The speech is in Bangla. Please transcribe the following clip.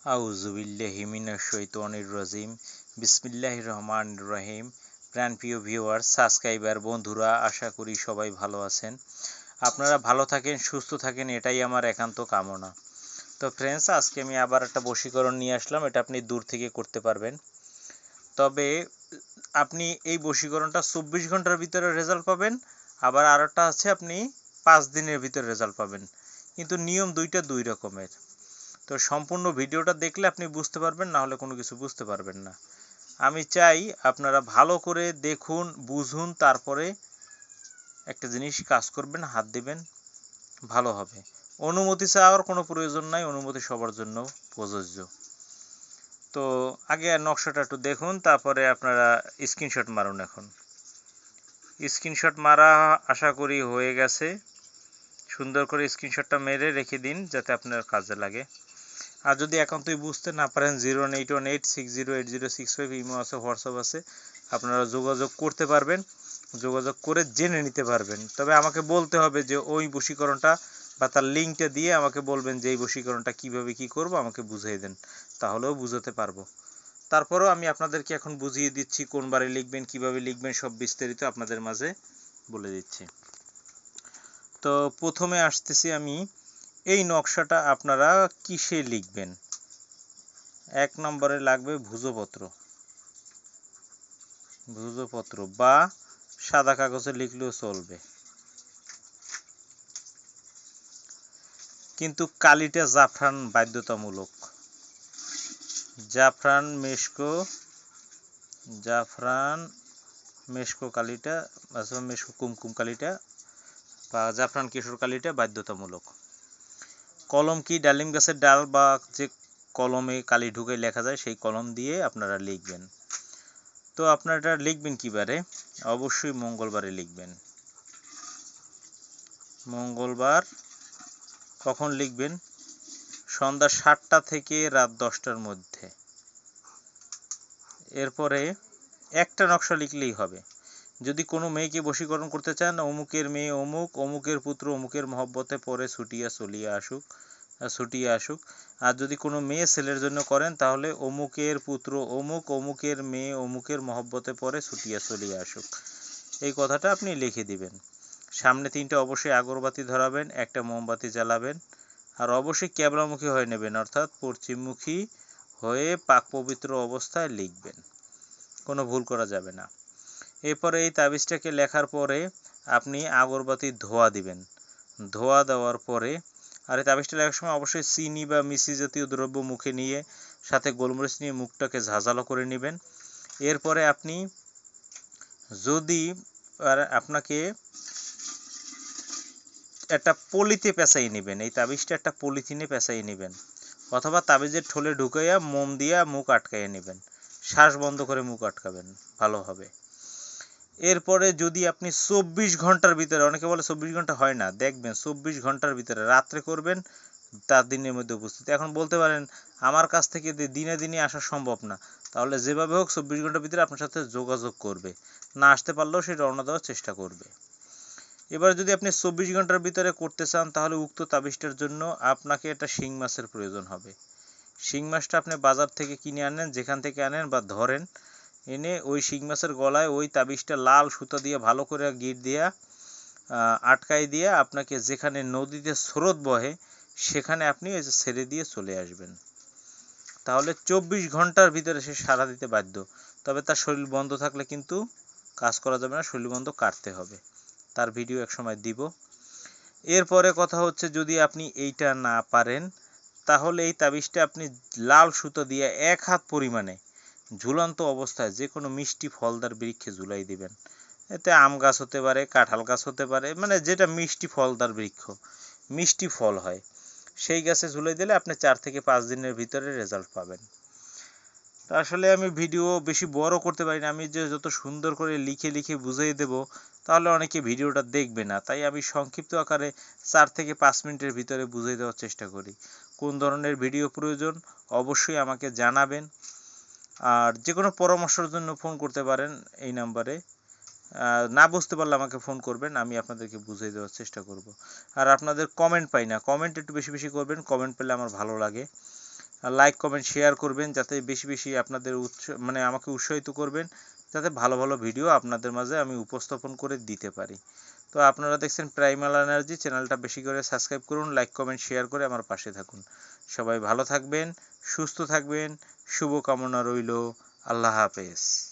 আউযুবিল্লাহি মিনাশ শাইতানির রাজিম বিসমিল্লাহির রহমানির রহিম। প্রিয় ভিউয়ার্স, সাবস্ক্রাইবার বন্ধুরা, আশা করি সবাই ভালো আছেন। আপনারা ভালো থাকেন, সুস্থ থাকেন, এটাই আমার একান্ত কামনা। তো ফ্রেন্ডস, আজকে আমি আবার একটা বশীকরণ নিয়ে আসলাম। এটা আপনি দূর থেকে করতে পারবেন। তবে আপনি এই বশীকরণটা 24 ঘন্টার ভিতরে রেজাল্ট পাবেন, আবার আরেকটা আছে আপনি 5 দিনের ভিতরে রেজাল্ট পাবেন। কিন্তু নিয়ম দুইটা দুই রকমের। তো সম্পূর্ণ ভিডিওটা দেখলে আপনি বুঝতে পারবেন, না হলে কোনো কিছু বুঝতে পারবেন না। আমি চাই আপনারা ভালো করে দেখুন, বুঝুন, তারপরে একটা জিনিস কাজ করবেন, হাত দিবেন, ভালো হবে। অনুমতি চাওয়ার কোনো প্রয়োজন নাই, অনুমতি সবার জন্য প্রযোজ্য। তো আগে নকশাটা একটু দেখুন, তারপরে আপনারা স্ক্রিনশট মারুন। এখন স্ক্রিনশট মারা আশা করি হয়ে গেছে। সুন্দর করে স্ক্রিনশটটা মেরে রেখে দিন, যাতে আপনার কাজে লাগে। আর যদি একান্তই বুঝতে না পারেন, 08186080655 ইমো আছে, হোয়াটসঅ্যাপ আছে, আপনারা যোগাযোগ করতে পারবেন, যোগাযোগ করে জেনে নিতে পারবেন। তবে আমাকে বলতে হবে যে ওই বশীকরণটা বা তার লিঙ্কটা দিয়ে আমাকে বলবেন যে এই বশীকরণটা কীভাবে কী করব, আমাকে বুঝিয়ে দেন, তাহলেও বুঝাতে পারবো। তারপরেও আমি আপনাদেরকে এখন বুঝিয়ে দিচ্ছি কোন বারে লিখবেন, কিভাবে লিখবেন, সব বিস্তারিত আপনাদের মাঝে বলে দিচ্ছি। তো প্রথমে আসতেছি আমি, এই নকশাটা আপনারা কিসে লিখবেন। 1 নম্বরে লাগবে ভুজপত্র বা সাদা কাগজে লিখলেও চলবে, কিন্তু কালিটা জাফরান বাধ্যতামূলক। জাফরান মেশকো কালিটা অথবা মেশকো কুমকুম কালিটা বা জাফরান কেশর কালিটা বাধ্যতামূলক। কলম কি ডালিম গাছের ডাল বা যে কলমে কালি ঢুকে লেখা যায় সেই কলম দিয়ে আপনারা লিখবেন। তো আপনারা লিখবেন কী বারে? অবশ্যই মঙ্গলবারে লিখবেন। মঙ্গলবার কখন লিখবেন? সন্ধ্যা 7টা থেকে রাত 10টার মধ্যে। এরপরে একটা নকশা লিখলেই হবে। যদি কোনো মেয়েকে বশীকরণ করতে চান, অমুকের মেয়ে অমুক, অমুকের পুত্র অমুকের মহব্বতে পড়ে ছুটিয়ে আসুক। আর যদি কোনো মেয়ে ছেলের জন্য করেন, তাহলে অমুকের পুত্র অমুক, অমুকের মেয়ে অমুকের মহব্বতে পড়ে চলিয়ে আসুক। এই কথাটা আপনি লিখে দিবেন। সামনে 3টে অবশ্যই আগরবাতি ধরাবেন, একটা মোমবাতি জ্বালাবেন, আর অবশ্যই ক্যাবলামুখী হয়ে নেবেন, অর্থাৎ পশ্চিমমুখী হয়ে পাক পবিত্র অবস্থায় লিখবেন, কোনো ভুল করা যাবে না। এরপরে এই তাবিজটাকে লেখার পরে আপনি আগরবাতি ধোয়া দিবেন। ধোয়া দেওয়ার পরে, আর এই তাবিজটা লেখার সময় অবশ্যই চিনি বা মিষ্টি জাতীয় দ্রব্য মুখে নিয়ে, সাথে গোলমরিচ নিয়ে মুখটাকে ঝাঁঝালো করে নেবেন। এরপরে আপনি যদি আপনাকে একটা পলিতে পেঁচাই নেবেন, এই তাবিজটা একটা পলিথিনে পেঁচাই নেবেন, অথবা তাবিজের ঠোলে ঢুকাইয়া মোম দিয়া মুখ আটকাইয়া নেবেন। শ্বাস বন্ধ করে মুখ আটকাবেন, ভালো হবে। এরপরে যদি আপনি 24 ঘন্টার ভিতরে, অনেকে বলে 24 ঘন্টা হয় না, দেখবেন 24 ঘন্টার ভিতরে, রাত্রে করবেন, তার দিনের মধ্যে উপস্থিত। এখন বলতে পারেন আমার কাছ থেকে দিনে দিনে আসা সম্ভব না, তাহলে যেভাবে হোক 24 ঘন্টার ভিতরে আপনার সাথে যোগাযোগ করবে, না আসতে পারলেও সে রওনা দেওয়ার চেষ্টা করবে। এবার যদি আপনি 24 ঘন্টার ভিতরে করতে চান, তাহলে উক্ত তাবিজটার জন্য আপনাকে একটা শিং মাছের প্রয়োজন হবে। শিং মাছটা আপনি বাজার থেকে কিনে আনেন, যেখান থেকে আনেন বা ধরেন, এনে ওই শিং মাছের গলায় ওই তাবিজটা লাল সুতা দিয়ে ভালো করে গিট দিয়া আটকাই দিয়ে, আপনাকে যেখানে নদীতে স্রোত বহে সেখানে আপনি ওই যে ছেড়ে দিয়ে চলে আসবেন। তাহলে 24 ঘন্টার ভিতরে সে সাড়া দিতে বাধ্য। তবে তার শরীর বন্ধ থাকলে কিন্তু কাজ করা যাবে না, শরীর বন্ধ কাটতে হবে। তার ভিডিও এক সময় দিব। এরপরে কথা হচ্ছে, যদি আপনি এইটা না পারেন, তাহলে এই তাবিজটা আপনি লাল সুতো দিয়ে 1 হাত পরিমাণে ঝুলন্ত অবস্থায় যে কোনো মিষ্টি ফলদার বৃক্ষে ঝুলাই দিবেন। এতে আম গাছ হতে পারে, কাঁঠাল গাছ হতে পারে, মানে যেটা মিষ্টি ফলদার বৃক্ষ, মিষ্টি ফল হয়, সেই গাছে ঝুলাই দিলে আপনি 4 থেকে 5 দিনের ভিতরে রেজাল্ট পাবেন। তো আসলে আমি ভিডিও বেশি বড় করতে পারি না, আমি যে যত সুন্দর করে লিখে বুঝিয়ে দেব, তাহলে অনেকে ভিডিওটা দেখবে না, তাই আমি সংক্ষিপ্ত আকারে 4 থেকে 5 মিনিটের ভিতরে বুঝিয়ে দেওয়ার চেষ্টা করি। কোন ধরনের ভিডিও প্রয়োজন অবশ্যই আমাকে জানাবেন। আর যে কোনো পরামর্শের জন্য ফোন করতে পারেন এই নাম্বারে। না বুঝতে পারলে আমাকে ফোন করবেন, আমি আপনাদেরকে বুঝিয়ে দেওয়ার চেষ্টা করব। আর আপনাদের কমেন্ট পাই না, কমেন্ট একটু বেশি বেশি করবেন, কমেন্ট পেলে আমার ভালো লাগে। লাইক কমেন্ট শেয়ার করবেন, যাতে বেশি বেশি আপনাদের মানে আমাকে উৎসাহিত করবেন, যাতে ভালো ভালো ভিডিও আপনাদের মাঝে আমি উপস্থাপন করে দিতে পারি। তো আপনারা দেখছেন প্রাইমাল এনার্জি, চ্যানেলটা বেশি করে সাবস্ক্রাইব করুন, লাইক কমেন্ট শেয়ার করে আমার পাশে থাকুন। সবাই ভালো থাকবেন, সুস্থ থাকবেন, শুভকামনা রইল। আল্লাহ হাফেজ।